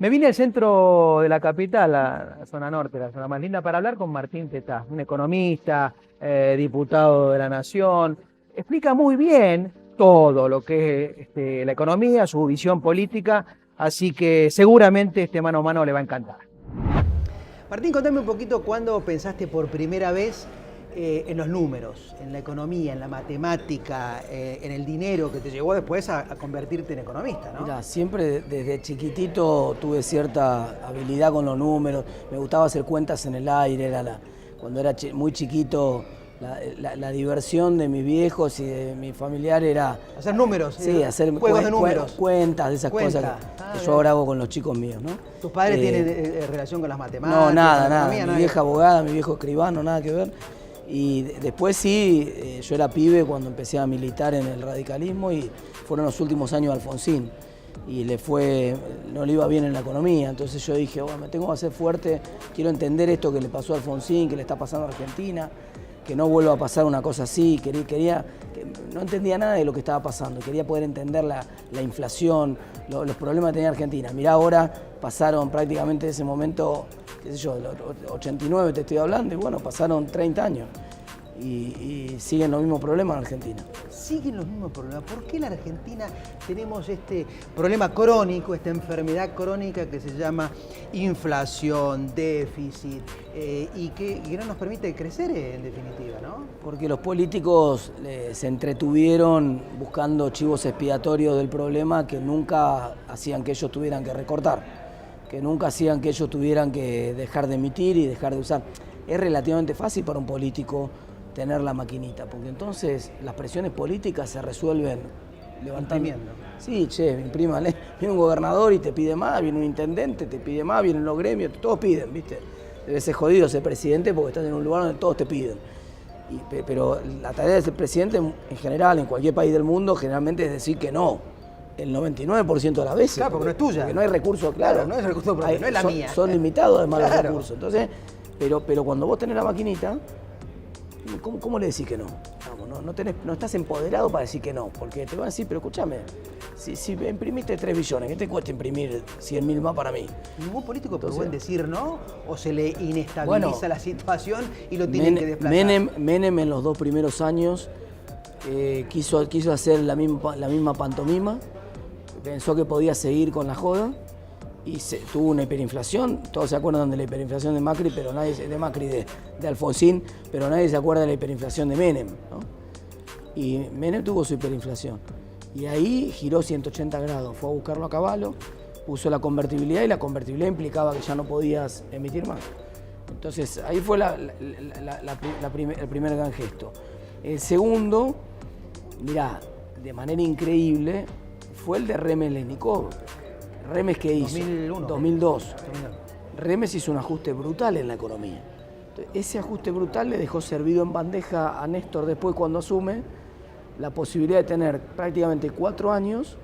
Me vine al centro de la capital, la zona norte, la zona más linda, para hablar con Martín Tetaz, un economista, diputado de la Nación. Explica muy bien todo lo que es la economía, su visión política, así que seguramente este mano a mano le va a encantar. Martín, contame un poquito cuándo pensaste por primera vez en los números, en la economía, en la matemática, en el dinero que te llevó después a convertirte en economista, ¿no? Mira, siempre desde chiquitito tuve cierta habilidad con los números, me gustaba hacer cuentas en el aire, cuando era muy chiquito la diversión de mis viejos y de mi familiar era... Hacer números. Sí, hacer juegos de números. Cuentas, de esas cosas que yo ahora hago con los chicos míos, ¿no? ¿Tus padres tienen relación con las matemáticas? No, nada. Mi vieja abogada, mi viejo escribano, nada que ver. Y después sí, yo era pibe cuando empecé a militar en el radicalismo y fueron los últimos años de Alfonsín. Y no le iba bien en la economía, entonces yo dije, bueno, me tengo que hacer fuerte, quiero entender esto que le pasó a Alfonsín, que le está pasando a Argentina, que no vuelva a pasar una cosa así, no entendía nada de lo que estaba pasando, quería poder entender la inflación, los problemas que tenía Argentina. Mirá, ahora pasaron prácticamente ese momento, qué sé yo, del 89 te estoy hablando, y bueno, pasaron 30 años y siguen los mismos problemas en Argentina. Siguen los mismos problemas. ¿Por qué en la Argentina tenemos este problema crónico, esta enfermedad crónica que se llama inflación, déficit y que no nos permite crecer en definitiva, ¿no? Porque los políticos se entretuvieron buscando chivos expiatorios del problema que nunca hacían que ellos tuvieran que recortar, que nunca hacían que ellos tuvieran que dejar de emitir y dejar de usar. Es relativamente fácil para un político tener la maquinita, porque entonces las presiones políticas se resuelven levantando. Imprimiendo. Sí, imprímale. Viene un gobernador y te pide más, viene un intendente, te pide más, vienen los gremios, todos piden, ¿viste? Debe ser jodido ser presidente porque estás en un lugar donde todos te piden. Pero la tarea de ser presidente en general, en cualquier país del mundo, generalmente es decir que no. El 99% de las veces. Claro, porque no es tuya. Porque no hay recursos, claro. No es recurso propio, no es la mía. Son limitados además claro. Los recursos. Entonces, pero cuando vos tenés la maquinita, ¿cómo le decís que no? Vamos, no estás empoderado para decir que no, porque te van a decir, pero escúchame, si imprimiste 3 billones, ¿qué te cuesta imprimir 100.000 más para mí? ¿Ningún político puede decir no o se le inestabiliza la situación y lo tienen que desplazar? Menem en los 2 primeros años quiso hacer la misma pantomima, pensó que podía seguir con la joda y tuvo una hiperinflación. Todos se acuerdan de la hiperinflación de Macri, pero nadie de Alfonsín, pero nadie se acuerda de la hiperinflación de Menem, ¿no? Y Menem tuvo su hiperinflación y ahí giró 180 grados, fue a buscarlo a caballo, puso la convertibilidad y la convertibilidad implicaba que ya no podías emitir más. Entonces ahí fue el primer gran gesto. El segundo, mirá, de manera increíble, fue el de Remes Lenikov. Remes, ¿qué hizo? 2001. 2002. Remes hizo un ajuste brutal en la economía. Entonces, ese ajuste brutal le dejó servido en bandeja a Néstor después cuando asume la posibilidad de tener prácticamente 4 años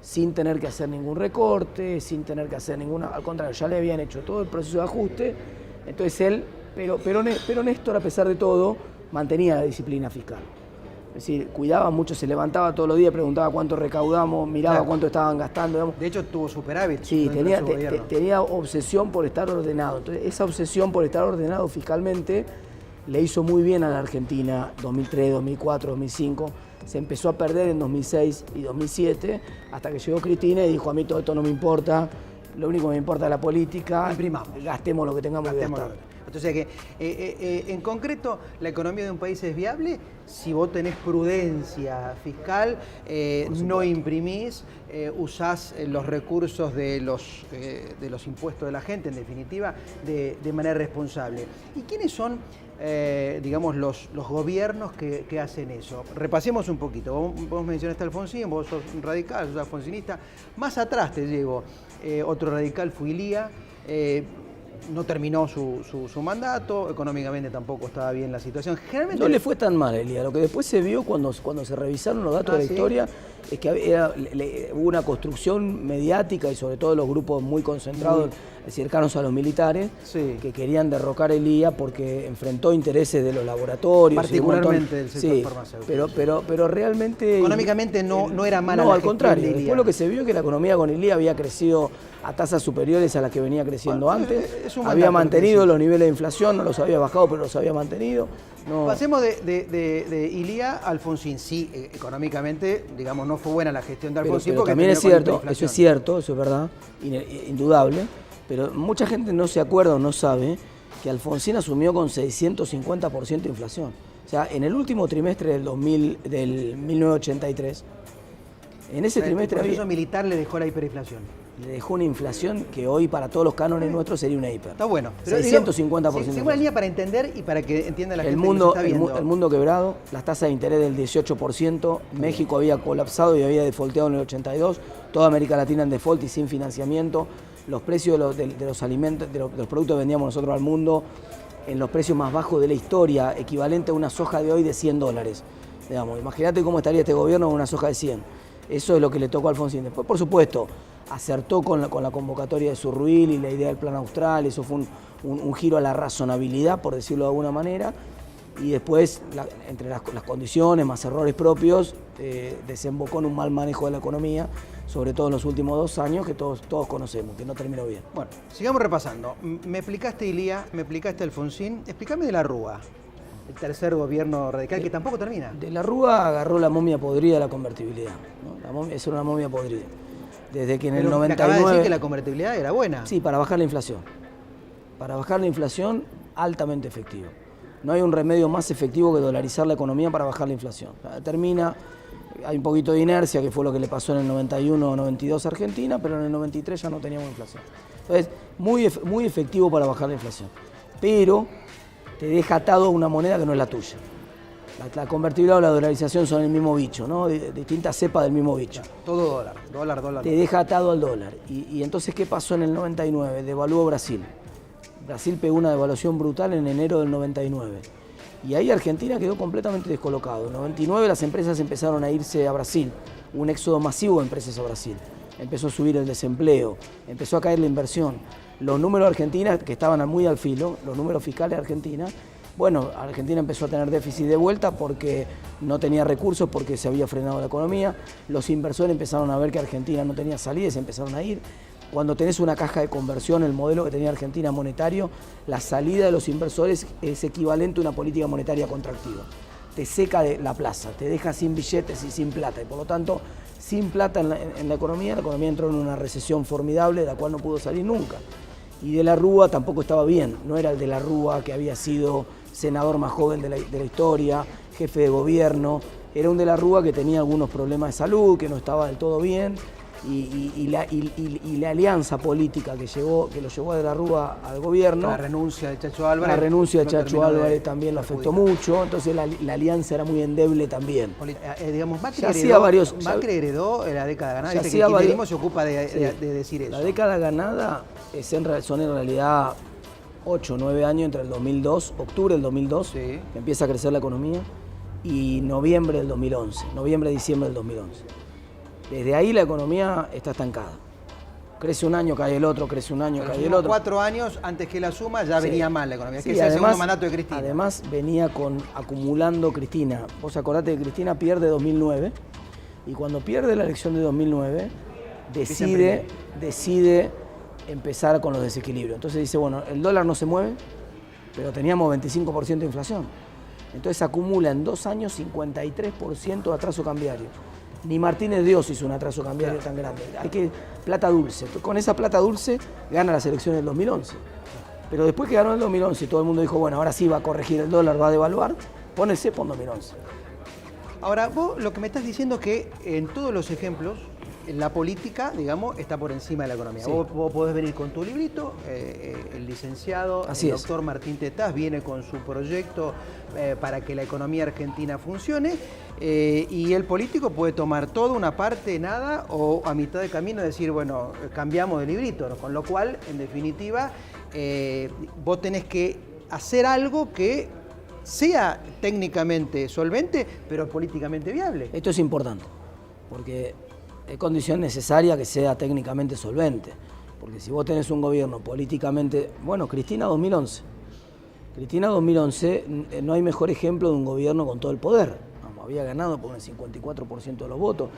sin tener que hacer ningún recorte, sin tener que hacer ninguna... Al contrario, ya le habían hecho todo el proceso de ajuste. Entonces él, pero Néstor, a pesar de todo, mantenía la disciplina fiscal. Es decir, cuidaba mucho, se levantaba todos los días, preguntaba cuánto recaudamos, miraba cuánto estaban gastando. Digamos. De hecho, tuvo superávit. Sí, tenía obsesión por estar ordenado. Entonces, esa obsesión por estar ordenado fiscalmente le hizo muy bien a la Argentina 2003, 2004, 2005. Se empezó a perder en 2006 y 2007, hasta que llegó Cristina y dijo, a mí todo esto no me importa, lo único que me importa es la política, gastemos lo que tengamos que gastar. Entonces, en concreto, ¿la economía de un país es viable si vos tenés prudencia fiscal, no imprimís, usás los recursos de los impuestos de la gente, en definitiva, de manera responsable? ¿Y quiénes son, digamos, los gobiernos que hacen eso? Repasemos un poquito. Vos mencionaste a Alfonsín, vos sos un radical, sos alfonsinista. Más atrás te llevo, otro radical fue Ilía. No terminó su mandato, económicamente tampoco estaba bien la situación. Generalmente no le fue tan mal, Elías. Lo que después se vio cuando se revisaron los datos de la historia es que hubo una construcción mediática y sobre todo los grupos muy concentrados cercanos a los militares, Sí. que querían derrocar el IA porque enfrentó intereses de los laboratorios. Particularmente del sector sí, farmacéutico. pero realmente... Económicamente no era mala no, la al gestión contrario. del Después IA. lo que se vio es que la economía con el IA había crecido a tasas superiores a las que venía creciendo antes. Es un buen Había dato mantenido lo que los niveles de inflación, no los había bajado, pero los había mantenido. No. Pasemos de Ilía a Alfonsín. Sí, económicamente, digamos, no fue buena la gestión de Alfonsín. Pero porque también es terminó con cierto, eso hiperinflación. es cierto, eso es verdad, indudable. Pero mucha gente no se acuerda o no sabe que Alfonsín asumió con 650% de inflación. O sea, en el último trimestre del 1983, en ese trimestre El proceso había, militar le dejó la hiperinflación. le dejó una inflación que hoy para todos los cánones nuestros sería una hiper. Está bueno. 650%. Según la línea para entender y para que entienda la El gente mundo, que nos está viendo. el mundo quebrado, las tasas de interés del 18%, México había colapsado y había defaulteado en el 82, toda América Latina en default y sin financiamiento, los precios de los alimentos, de los productos que vendíamos nosotros al mundo, en los precios más bajos de la historia, equivalente a una soja de hoy de $100. Digamos, imagínate cómo estaría este gobierno con una soja de 100. Eso es lo que le tocó a Alfonsín. Después, por supuesto, acertó con la convocatoria de Surruil y la idea del Plan Austral, eso fue un giro a la razonabilidad, por decirlo de alguna manera, y después, entre las condiciones más errores propios, desembocó en un mal manejo de la economía, sobre todo en los últimos 2 años, que todos conocemos, que no terminó bien. Bueno, sigamos repasando. Me explicaste Ilía, me explicaste Alfonsín, explícame de la Rúa, el tercer gobierno radical que tampoco termina. De la Rúa agarró la momia podrida de la convertibilidad, ¿no? Esa era una momia podrida. Desde que en el Pero 99... me acabas de decir que la convertibilidad era buena. Sí, para bajar la inflación. Para bajar la inflación, altamente efectivo. No hay un remedio más efectivo que dolarizar la economía para bajar la inflación. O sea, termina, hay un poquito de inercia, que fue lo que le pasó en el 91 o 92 a Argentina, pero en el 93 ya no teníamos inflación. Entonces, muy efectivo para bajar la inflación. Pero te deja atado a una moneda que no es la tuya. La convertibilidad o la dolarización son el mismo bicho, ¿no? Distintas cepas del mismo bicho. Todo dólar. Te deja atado al dólar. Y entonces, ¿qué pasó en el 99? Devaluó Brasil. Brasil pegó una devaluación brutal en enero del 99. Y ahí Argentina quedó completamente descolocado. En el 99 las empresas empezaron a irse a Brasil. Hubo un éxodo masivo de empresas a Brasil. Empezó a subir el desempleo, empezó a caer la inversión. Los números de Argentina, que estaban muy al filo, los números fiscales de Argentina, bueno, Argentina empezó a tener déficit de vuelta porque no tenía recursos, porque se había frenado la economía. Los inversores empezaron a ver que Argentina no tenía salida y se empezaron a ir. Cuando tenés una caja de conversión, el modelo que tenía Argentina monetario, la salida de los inversores es equivalente a una política monetaria contractiva. Te seca de la plaza, te deja sin billetes y sin plata. Y por lo tanto, sin plata en la economía entró en una recesión formidable de la cual no pudo salir nunca. Y de la Rúa tampoco estaba bien, no era el de la Rúa que había sido senador más joven de la historia, jefe de gobierno, era un de la Rúa que tenía algunos problemas de salud, que no estaba del todo bien, y la alianza política que lo llevó a de la Rúa al gobierno. La renuncia de Chacho Álvarez. La renuncia de no Chacho terminó Álvarez también lo afectó mucho, entonces la alianza era muy endeble también. Digamos, Macri heredó la década ganada, ya dice que el kirchnerismo se ocupa de decir eso. La década ganada son en realidad 8 o 9 años entre el 2002, octubre del 2002, Sí. que empieza a crecer la economía, y noviembre del 2011, diciembre del 2011. Desde ahí la economía está estancada. Crece un año, cae el otro, crece un año, cae el otro. 4 años antes que la suma ya Sí. venía mal la economía. Sí, Es que es el segundo mandato de Cristina. Además venía acumulando Cristina. Vos acordate que Cristina pierde 2009 y cuando pierde la elección de 2009 decide empezar con los desequilibrios. Entonces dice, bueno, el dólar no se mueve, pero teníamos 25% de inflación. Entonces acumula en 2 años 53% de atraso cambiario. Ni Martínez Dios hizo un atraso cambiario tan grande. Hay que plata dulce. Con esa plata dulce gana las elecciones del 2011. Pero después que ganó el 2011 y todo el mundo dijo, bueno, ahora sí va a corregir el dólar, va a devaluar, pone el cepo en 2011. Ahora, vos lo que me estás diciendo es que en todos los ejemplos, la política, digamos, está por encima de la economía. Sí. Vos podés venir con tu librito, el licenciado, Así el es. doctor Martín Tetaz viene con su proyecto para que la economía argentina funcione, y el político puede tomar toda una parte, nada, o a mitad de camino decir, bueno, cambiamos de librito, ¿no? Con lo cual, en definitiva, vos tenés que hacer algo que sea técnicamente solvente, pero políticamente viable. Esto es importante, porque es condición necesaria que sea técnicamente solvente. Porque si vos tenés un gobierno políticamente... Bueno, Cristina 2011. Cristina 2011 no hay mejor ejemplo de un gobierno con todo el poder. Vamos, había ganado por un 54% de los votos.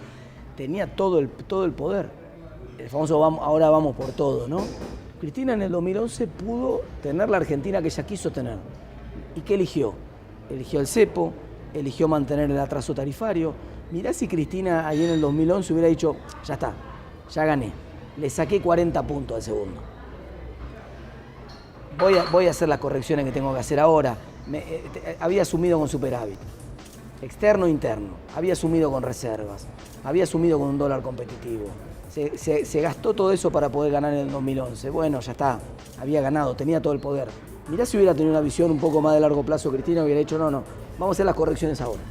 Tenía todo el poder. El famoso ahora vamos por todo, ¿no? Cristina en el 2011 pudo tener la Argentina que ella quiso tener. ¿Y qué eligió? Eligió el cepo, eligió mantener el atraso tarifario. Mirá si Cristina ahí en el 2011 hubiera dicho, ya está, ya gané. Le saqué 40 puntos al segundo. Voy a hacer las correcciones que tengo que hacer ahora. Había asumido con superávit, externo e interno. Había asumido con reservas. Había asumido con un dólar competitivo. Se gastó todo eso para poder ganar en el 2011. Bueno, ya está. Había ganado, tenía todo el poder. Mirá si hubiera tenido una visión un poco más de largo plazo, Cristina hubiera dicho, no, vamos a hacer las correcciones ahora.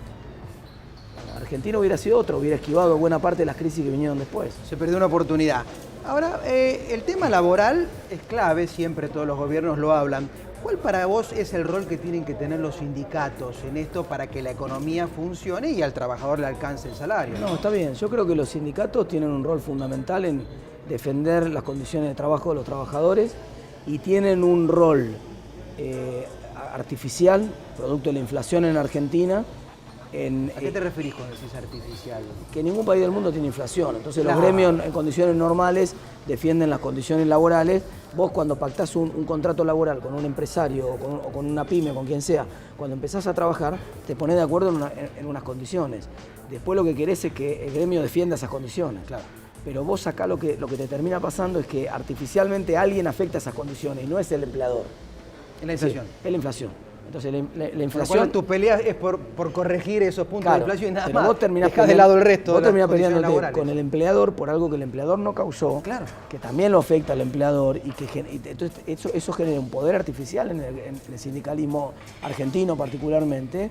Argentina hubiera sido otro, hubiera esquivado buena parte de las crisis que vinieron después. Se perdió una oportunidad. Ahora, el tema laboral es clave, siempre todos los gobiernos lo hablan. ¿Cuál para vos es el rol que tienen que tener los sindicatos en esto para que la economía funcione y al trabajador le alcance el salario? No, está bien. Yo creo que los sindicatos tienen un rol fundamental en defender las condiciones de trabajo de los trabajadores y tienen un rol artificial, producto de la inflación en Argentina. ¿A qué te referís cuando decís artificial? Que ningún país del mundo tiene inflación. Entonces los gremios en condiciones normales defienden las condiciones laborales. Vos cuando pactás un contrato laboral con un empresario o con una pyme, con quien sea, cuando empezás a trabajar, te ponés de acuerdo en unas condiciones. Después lo que querés es que el gremio defienda esas condiciones. Claro. Pero vos acá lo que te termina pasando es que artificialmente alguien afecta esas condiciones y no es el empleador. Es la inflación. Sí, es la inflación. Entonces la Por inflación... tu pelea es por corregir esos puntos de inflación y nada más. Vos terminás dejás de lado el resto. Vos terminás peleándote con el empleador por algo que el empleador no causó, claro, que también lo afecta al empleador y que entonces eso genera un poder artificial en el sindicalismo argentino particularmente.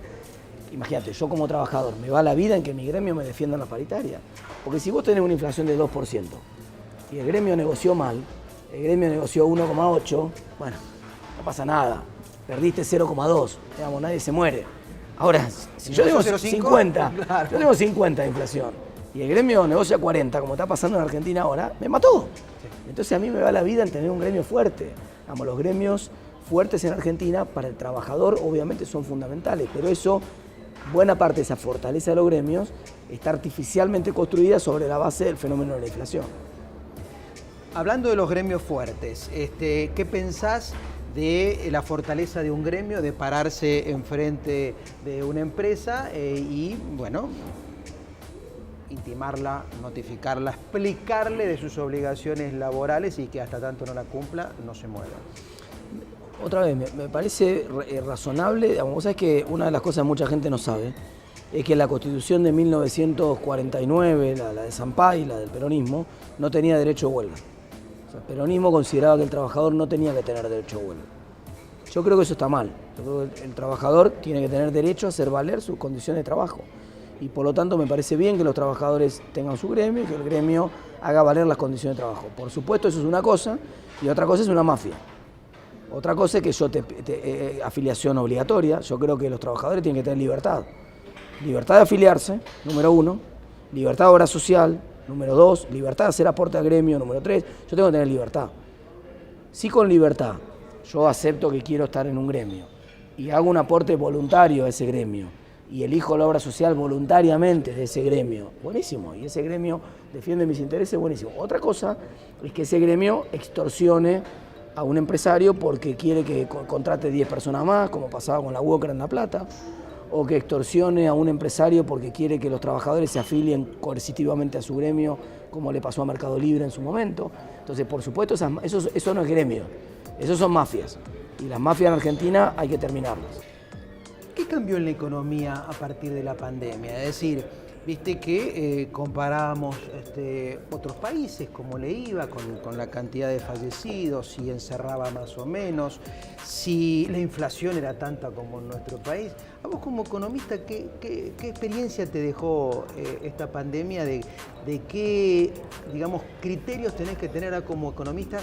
Imagínate, yo como trabajador me va la vida en que mi gremio me defienda en la paritaria. Porque si vos tenés una inflación de 2% y el gremio negoció mal, el gremio negoció 1,8, bueno, no pasa nada. Perdiste 0,2, digamos, nadie se muere. Ahora, si yo tengo 50, claro, yo tengo 50 de inflación y el gremio negocia 40, como está pasando en Argentina ahora, me mató. Sí. Entonces a mí me va la vida en tener un gremio fuerte. Digamos, los gremios fuertes en Argentina para el trabajador obviamente son fundamentales, pero eso, buena parte de esa fortaleza de los gremios está artificialmente construida sobre la base del fenómeno de la inflación. Hablando de los gremios fuertes, ¿qué pensás de la fortaleza de un gremio, de pararse enfrente de una empresa y, bueno, intimarla, notificarla, explicarle de sus obligaciones laborales y que hasta tanto no la cumpla, no se mueva? Otra vez, me parece razonable. Digamos, vos sabés que una de las cosas que mucha gente no sabe es que la Constitución de 1949, la de Sampay, la del peronismo, no tenía derecho a huelga. O sea, el peronismo consideraba que el trabajador no tenía que tener derecho a huelga. Yo creo que eso está mal. Yo creo que el trabajador tiene que tener derecho a hacer valer sus condiciones de trabajo. Y por lo tanto me parece bien que los trabajadores tengan su gremio y que el gremio haga valer las condiciones de trabajo. Por supuesto, eso es una cosa, y otra cosa es una mafia. Otra cosa es que afiliación obligatoria. Yo creo que los trabajadores tienen que tener libertad. Libertad de afiliarse, número 1. Libertad de obra social, número 2. Libertad de hacer aporte al gremio, número 3. Yo tengo que tener libertad. Si con libertad yo acepto que quiero estar en un gremio y hago un aporte voluntario a ese gremio y elijo la obra social voluntariamente de ese gremio, buenísimo. Y ese gremio defiende mis intereses, buenísimo. Otra cosa es que ese gremio extorsione a un empresario porque quiere que contrate 10 personas más, como pasaba con la Walker en La Plata, o que extorsione a un empresario porque quiere que los trabajadores se afilien coercitivamente a su gremio, como le pasó a Mercado Libre en su momento. Entonces, por supuesto, eso no es gremio, esos son mafias. Y las mafias en Argentina hay que terminarlas. ¿Qué cambió en la economía a partir de la pandemia? Es decir, viste que comparábamos otros países, cómo le iba con la cantidad de fallecidos, si encerraba más o menos, si la inflación era tanta como en nuestro país. A vos como economista, ¿qué experiencia te dejó esta pandemia? ¿De qué, digamos, criterios tenés que tener como economista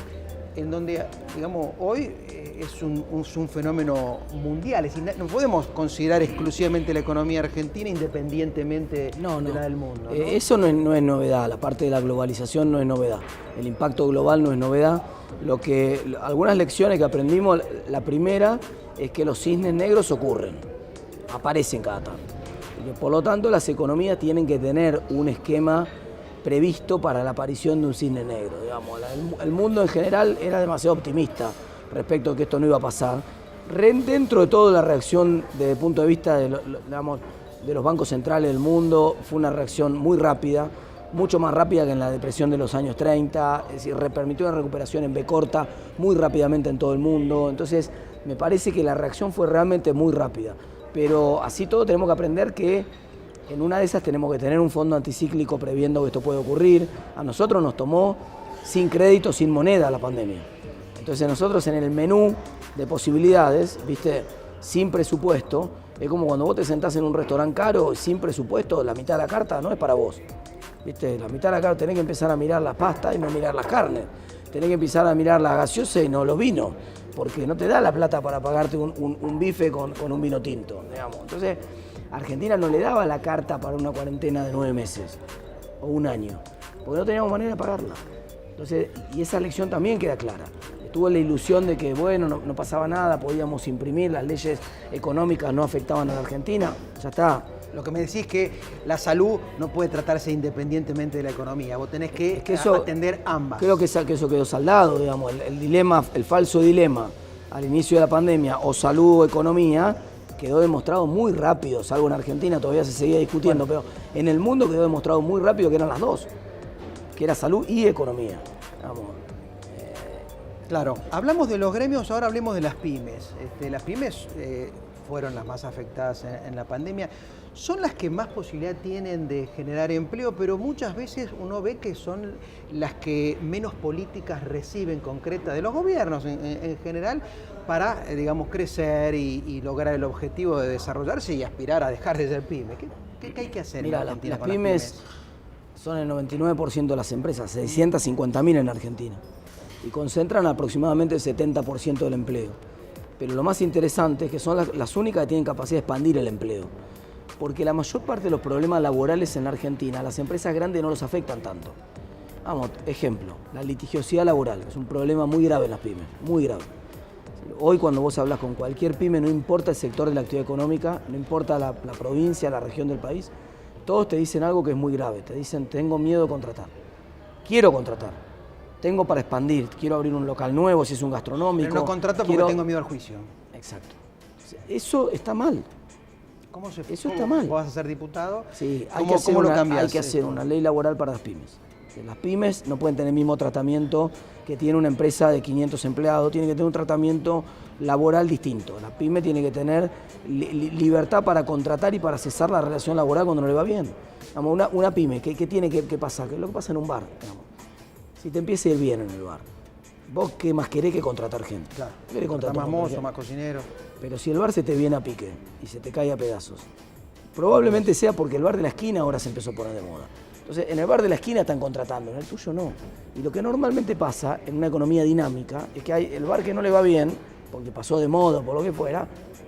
en donde, digamos, hoy es un fenómeno mundial. Es decir, no podemos considerar exclusivamente la economía argentina independientemente de la del mundo, ¿no? Eso no es novedad, la parte de la globalización no es novedad. El impacto global no es novedad. Algunas lecciones que aprendimos, la primera es que los cisnes negros ocurren, aparecen cada tanto. Y que, por lo tanto, las economías tienen que tener un esquema previsto para la aparición de un cisne negro. Digamos. El mundo en general era demasiado optimista respecto a que esto no iba a pasar. Dentro de todo, la reacción desde el punto de vista de los bancos centrales del mundo fue una reacción muy rápida, mucho más rápida que en la depresión de los años 30, es decir, permitió una recuperación en B corta muy rápidamente en todo el mundo. Entonces, me parece que la reacción fue realmente muy rápida. Pero así todo tenemos que aprender que en una de esas tenemos que tener un fondo anticíclico previendo que esto puede ocurrir. A nosotros nos tomó sin crédito, sin moneda la pandemia. Entonces nosotros en el menú de posibilidades, ¿viste? Sin presupuesto, es como cuando vos te sentás en un restaurante caro, sin presupuesto, la mitad de la carta no es para vos. ¿Viste? La mitad de la carta tenés que empezar a mirar las pastas y no mirar las carnes. Tenés que empezar a mirar la gaseosa y no los vinos, porque no te da la plata para pagarte un bife con un vino tinto, digamos. Entonces, Argentina no le daba la carta para una cuarentena de 9 meses o un año, porque no teníamos manera de pagarla. Entonces, y esa lección también queda clara. Tuve la ilusión de que, bueno, no pasaba nada, podíamos imprimir, las leyes económicas no afectaban a la Argentina, ya está. Lo que me decís es que la salud no puede tratarse independientemente de la economía, vos tenés que atender ambas. Creo que eso quedó saldado, digamos, el dilema, el falso dilema al inicio de la pandemia, o salud o economía, quedó demostrado muy rápido, salvo en Argentina todavía se seguía discutiendo, pero en el mundo quedó demostrado muy rápido que eran las dos, que era salud y economía. Digamos. Claro, hablamos de los gremios, ahora hablemos de las pymes. Las pymes fueron las más afectadas en la pandemia. Son las que más posibilidad tienen de generar empleo, pero muchas veces uno ve que son las que menos políticas reciben concretas de los gobiernos en general para, digamos, crecer y lograr el objetivo de desarrollarse y aspirar a dejar de ser pyme. ¿Qué hay que hacer? Mira, las pymes son el 99% de las empresas, 650.000 en Argentina, y concentran aproximadamente el 70% del empleo. Pero lo más interesante es que son las únicas que tienen capacidad de expandir el empleo. Porque la mayor parte de los problemas laborales en la Argentina, a las empresas grandes no los afectan tanto. Vamos, ejemplo, la litigiosidad laboral es un problema muy grave en las pymes, muy grave. Hoy cuando vos hablas con cualquier pyme, no importa el sector de la actividad económica, no importa la provincia, la región del país, todos te dicen algo que es muy grave. Te dicen, tengo miedo de contratar, quiero contratar, tengo para expandir, quiero abrir un local nuevo, si es un gastronómico. Pero no contrato porque tengo miedo al juicio. Exacto. Eso está mal. Eso está mal. ¿Vos vas a ser diputado? Sí, hay que hacer una ley laboral para las pymes. Las pymes no pueden tener el mismo tratamiento que tiene una empresa de 500 empleados, tiene que tener un tratamiento laboral distinto. La pyme tiene que tener libertad para contratar y para cesar la relación laboral cuando no le va bien. Una pyme, ¿qué tiene que pasar? ¿Qué es lo que pasa en un bar? Digamos. Si te empieza a ir bien en el bar, ¿vos qué más querés que contratar gente? Claro, ¿Querés contratar más mozo, más cocinero? Pero si el bar se te viene a pique y se te cae a pedazos, probablemente sea porque el bar de la esquina ahora se empezó a poner de moda. Entonces, en el bar de la esquina están contratando, en el tuyo no. Y lo que normalmente pasa en una economía dinámica es que hay el bar que no le va bien, porque pasó de moda o por lo que fuera,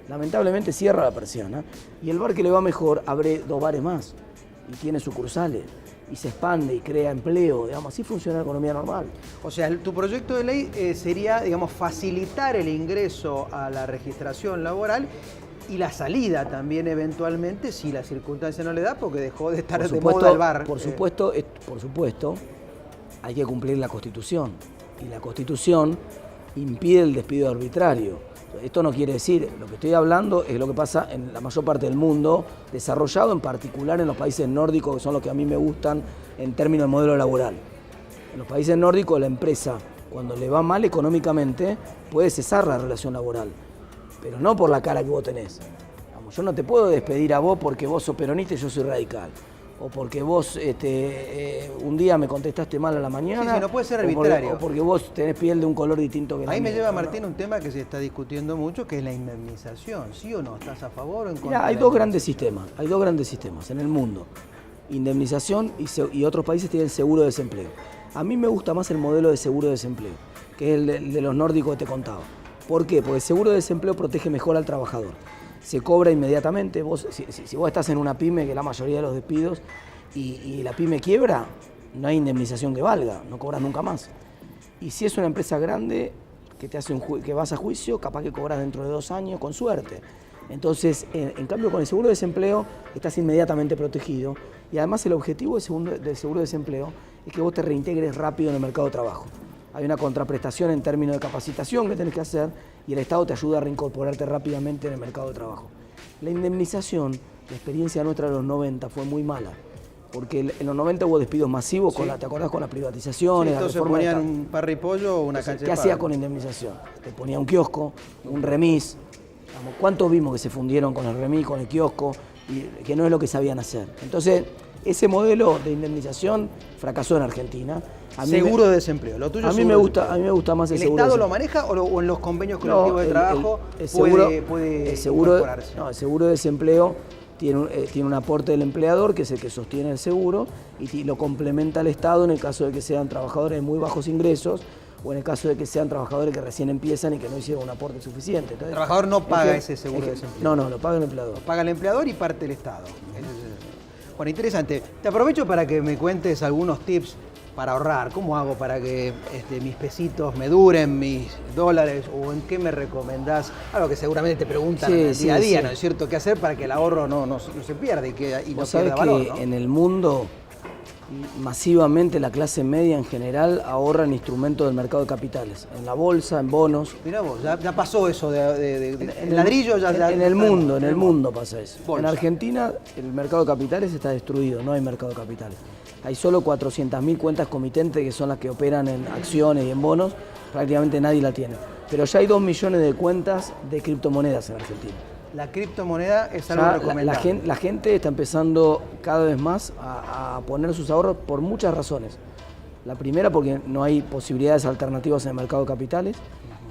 lamentablemente cierra la persiana, y el bar que le va mejor abre 2 bares más y tiene sucursales y se expande y crea empleo, digamos, así funciona la economía normal. O sea, tu proyecto de ley sería, digamos, facilitar el ingreso a la registración laboral y la salida también eventualmente si la circunstancia no le da porque dejó de estar de moda el bar. Por supuesto, hay que cumplir la Constitución y la Constitución impide el despido arbitrario. Esto no quiere decir, lo que estoy hablando es lo que pasa en la mayor parte del mundo desarrollado, en particular en los países nórdicos, que son los que a mí me gustan en términos de modelo laboral. En los países nórdicos la empresa, cuando le va mal económicamente, puede cesar la relación laboral, pero no por la cara que vos tenés. Vamos, yo no te puedo despedir a vos porque vos sos peronista y yo soy radical. O porque vos un día me contestaste mal a la mañana. Sí, no puede ser arbitrario. O porque vos tenés piel de un color distinto que la mía. Ahí me lleva, ¿no? Martín, un tema que se está discutiendo mucho, que es la indemnización. ¿Sí o no? ¿Estás a favor o en contra? Mirá, hay dos grandes sistemas en el mundo. Indemnización y otros países tienen seguro de desempleo. A mí me gusta más el modelo de seguro de desempleo, que es el de los nórdicos que te contaba. ¿Por qué? Porque el seguro de desempleo protege mejor al trabajador. Se cobra inmediatamente. Si vos estás en una pyme, que la mayoría de los despidos, y la pyme quiebra, no hay indemnización que valga, no cobras nunca más. Y si es una empresa grande que que vas a juicio, capaz que cobras dentro de 2 años, con suerte. Entonces, en cambio, con el seguro de desempleo estás inmediatamente protegido. Y además el objetivo del seguro de desempleo es que vos te reintegres rápido en el mercado de trabajo. Hay una contraprestación en términos de capacitación que tenés que hacer y el Estado te ayuda a reincorporarte rápidamente en el mercado de trabajo. La indemnización, la experiencia nuestra de los 90 fue muy mala. Porque en los 90 hubo despidos masivos, Sí. ¿te acordás? Con las privatizaciones, Sí, entonces ponían un parripollo o una cancha de ¿Qué hacía con indemnización? Te ponía un kiosco, un remis. ¿Cuántos vimos que se fundieron con el remis, con el kiosco, y que no es lo que sabían hacer? Entonces, ese modelo de indemnización fracasó en Argentina. Seguro de desempleo, lo tuyo a es mí me seguro de gusta más el seguro. ¿El Estado de lo maneja o en los convenios colectivos de trabajo el seguro, puede el seguro, incorporarse? no, el seguro de desempleo tiene un aporte del empleador, que es el que sostiene el seguro, y lo complementa el Estado en el caso de que sean trabajadores de muy bajos ingresos o en el caso de que sean trabajadores que recién empiezan y que no hicieron un aporte suficiente. Entonces, El trabajador no paga ese seguro de desempleo. No, lo paga el empleador. Lo paga el empleador y parte el Estado. Bueno, interesante. Te aprovecho para que me cuentes algunos tips para ahorrar. ¿Cómo hago para que mis pesitos me duren, mis dólares? ¿O en qué me recomendás? Algo que seguramente te preguntan día a día, ¿no es cierto? ¿Qué hacer para que el ahorro no se pierda y no pierda valor? Vos sabés que en el mundo masivamente la clase media en general ahorra en instrumentos del mercado de capitales, en la bolsa, en bonos. Mirá vos, ya pasó eso en ladrillo. En el mundo pasa eso. Bolsa. En Argentina el mercado de capitales está destruido, no hay mercado de capitales. Hay solo 400.000 cuentas comitentes que son las que operan en acciones y en bonos, prácticamente nadie la tiene. Pero ya hay 2 millones de cuentas de criptomonedas en Argentina. La criptomoneda es algo recomendable. La gente está empezando cada vez más a poner sus ahorros por muchas razones. La primera, porque no hay posibilidades alternativas en el mercado de capitales.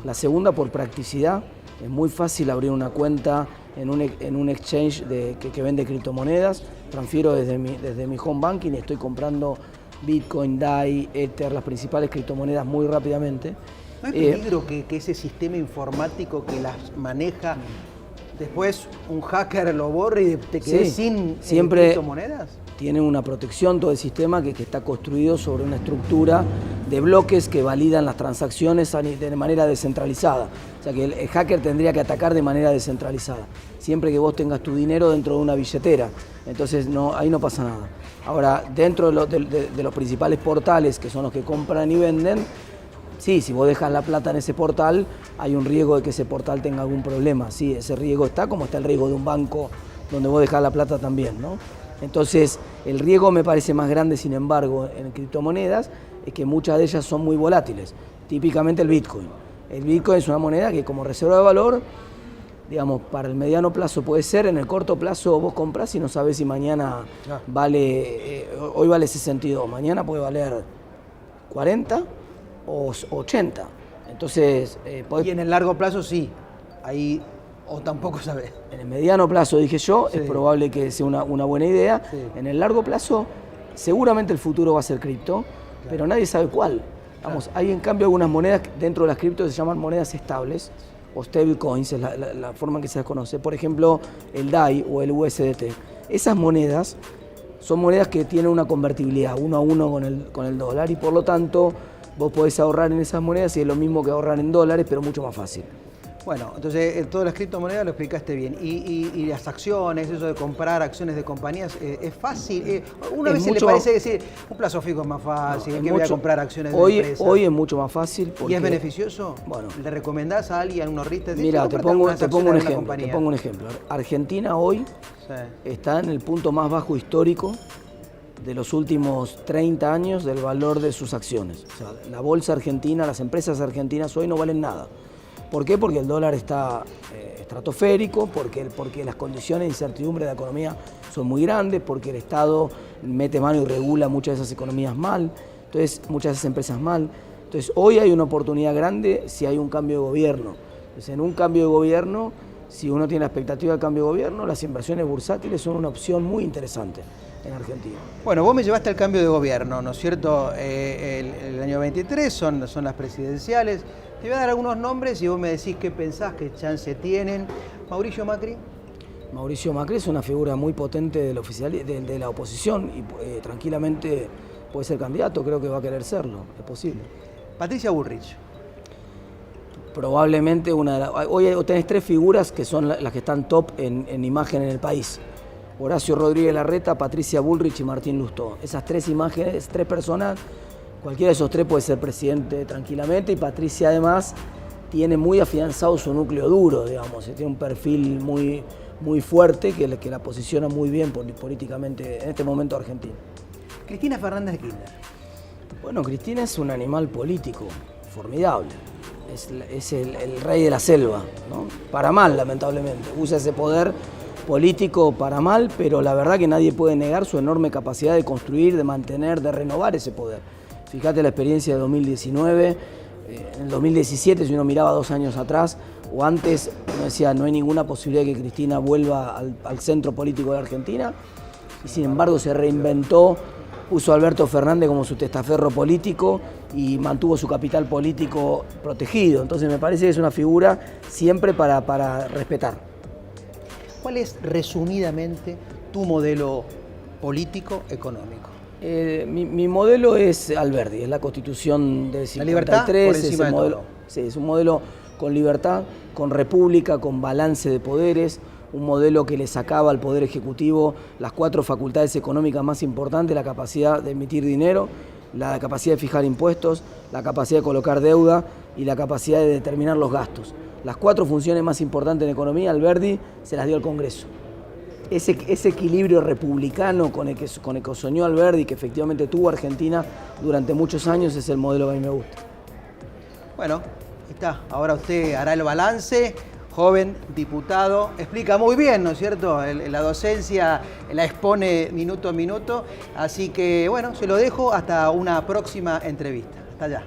La segunda, por practicidad. Es muy fácil abrir una cuenta en un exchange que vende criptomonedas. Transfiero desde mi home banking y estoy comprando Bitcoin, DAI, Ether, las principales criptomonedas muy rápidamente. ¿No hay peligro que ese sistema informático que las maneja, después un hacker lo borre y te quedes sin criptomonedas? Tiene una protección todo el sistema que está construido sobre una estructura de bloques que validan las transacciones de manera descentralizada. O sea que el hacker tendría que atacar de manera descentralizada, siempre que vos tengas tu dinero dentro de una billetera. Entonces ahí no pasa nada. Ahora, dentro de los principales portales, que son los que compran y venden, sí, si vos dejas la plata en ese portal, hay un riesgo de que ese portal tenga algún problema. Sí, ese riesgo está, como está el riesgo de un banco donde vos dejás la plata también, ¿no? Entonces, el riesgo me parece más grande, sin embargo, en criptomonedas, es que muchas de ellas son muy volátiles. Típicamente el Bitcoin. El Bitcoin es una moneda que como reserva de valor, digamos, para el mediano plazo puede ser, en el corto plazo vos comprás y no sabés si mañana hoy vale 62, mañana puede valer 40 o 80. Entonces, y en el largo plazo sí, ahí o tampoco sabés. En el mediano plazo, dije yo, sí, es probable que sea una buena idea. Sí. En el largo plazo, seguramente el futuro va a ser cripto, claro, pero nadie sabe cuál. Vamos, hay en cambio algunas monedas dentro de las criptos que se llaman monedas estables, o stablecoins, es la forma en que se las conoce. Por ejemplo, el DAI o el USDT. Esas monedas son monedas que tienen una convertibilidad 1 a 1 con el dólar y por lo tanto vos podés ahorrar en esas monedas y es lo mismo que ahorrar en dólares, pero mucho más fácil. Bueno, entonces todas las criptomonedas lo explicaste bien. Y las acciones, eso de comprar acciones de compañías, ¿es fácil? Una vez se le parece decir, un plazo fijo es más fácil, que voy a comprar acciones de empresas. Hoy es mucho más fácil. Porque, ¿y es beneficioso? Bueno, ¿le recomendás a alguien, a un ahorrista? Mira, te pongo un ejemplo. Argentina hoy está en el punto más bajo histórico de los últimos 30 años del valor de sus acciones. O sea, la bolsa argentina, las empresas argentinas hoy no valen nada. ¿Por qué? Porque el dólar está estratosférico, porque las condiciones de incertidumbre de la economía son muy grandes, porque el Estado mete mano y regula muchas de esas economías mal, entonces muchas de esas empresas mal. Entonces hoy hay una oportunidad grande si hay un cambio de gobierno. Entonces en un cambio de gobierno, si uno tiene la expectativa de cambio de gobierno, las inversiones bursátiles son una opción muy interesante. en Argentina. Bueno, vos me llevaste al cambio de gobierno, ¿no es cierto? El año 23 son las presidenciales. Te voy a dar algunos nombres y vos me decís qué pensás, qué chance tienen. Mauricio Macri. Mauricio Macri es una figura muy potente de la oposición y tranquilamente puede ser candidato, creo que va a querer serlo, es posible. Patricia Bullrich. Probablemente hoy tenés tres figuras que son las que están top en imagen en el país. Horacio Rodríguez Larreta, Patricia Bullrich y Martín Lustó. Esas tres imágenes, tres personas, cualquiera de esos tres puede ser presidente tranquilamente, y Patricia además tiene muy afianzado su núcleo duro, digamos, tiene un perfil muy fuerte que la posiciona muy bien políticamente en este momento Argentina. Cristina Fernández de Kirchner. Bueno, Cristina es un animal político formidable. Es el rey de la selva, ¿no? Para mal, lamentablemente. Usa ese poder político para mal, pero la verdad que nadie puede negar su enorme capacidad de construir, de mantener, de renovar ese poder. Fíjate la experiencia de 2019, en el 2017, si uno miraba 2 años atrás o antes, uno decía no hay ninguna posibilidad de que Cristina vuelva al centro político de la Argentina, y sin embargo se reinventó, puso a Alberto Fernández como su testaferro político y mantuvo su capital político protegido. Entonces me parece que es una figura siempre para respetar. ¿Cuál es, resumidamente, tu modelo político-económico? Mi modelo es Alberdi, es la Constitución del 53. La libertad por encima de todo. Sí, es un modelo con libertad, con república, con balance de poderes, un modelo que le sacaba al Poder Ejecutivo las 4 facultades económicas más importantes: la capacidad de emitir dinero, la capacidad de fijar impuestos, la capacidad de colocar deuda y la capacidad de determinar los gastos. Las 4 funciones más importantes en economía, Alberdi se las dio al Congreso. Ese equilibrio republicano con el que soñó Alberdi, que efectivamente tuvo Argentina durante muchos años, es el modelo que a mí me gusta. Bueno, ahí está. Ahora usted hará el balance. Joven diputado, explica muy bien, ¿no es cierto? La docencia la expone minuto a minuto. Así que, bueno, se lo dejo hasta una próxima entrevista. Hasta allá.